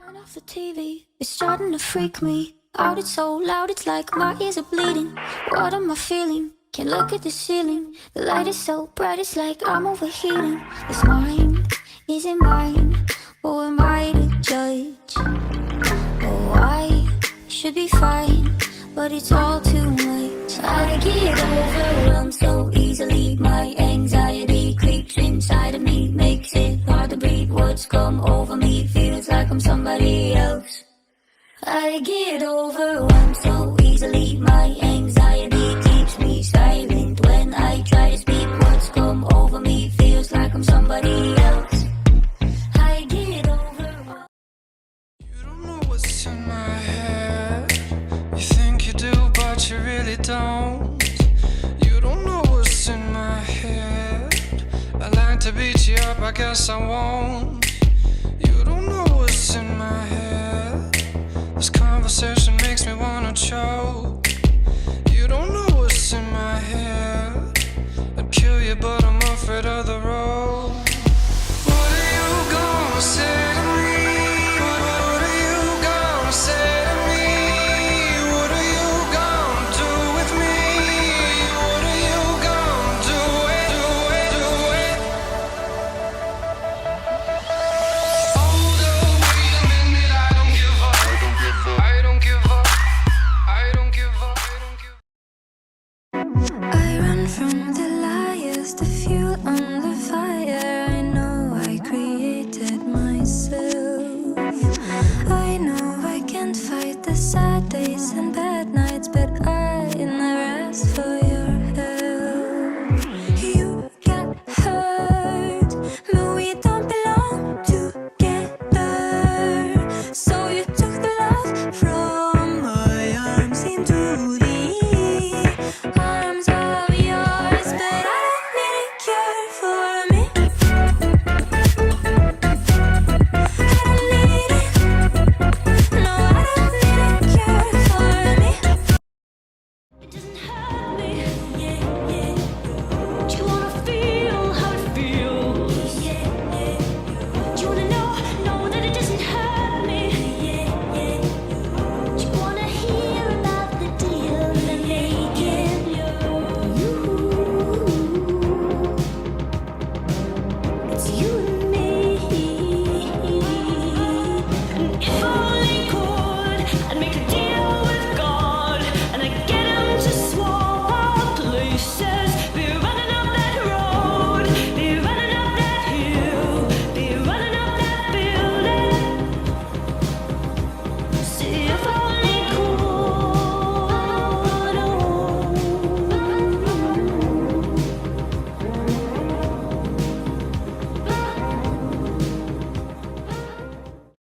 Turn off the TV, it's starting to freak me out. It's so loud, it's like my ears are bleeding. What am I feeling? Can't look at the ceiling. The light is so bright, it's like I'm overheating. This mind isn't mine. Who am I to judge? Oh, I should be fine, but it's all too much. I get overwhelmed so easily. My anxiety creeps inside of me, makes it hard to breathe. What's come over me feels like I'm somebody else. I get overwhelmed so easily. My anxiety keeps me silent when I try to speak. What's come over me feels like I'm somebody else. I get overwhelmed. You don't know what's in my head. You think you do, but you really don't. You don't know what's in my head. I like to beat you up, I guess I won't. You don't know what's in my head. This conversation makes me wanna choke. You don't know what's in my head. I'd kill you, but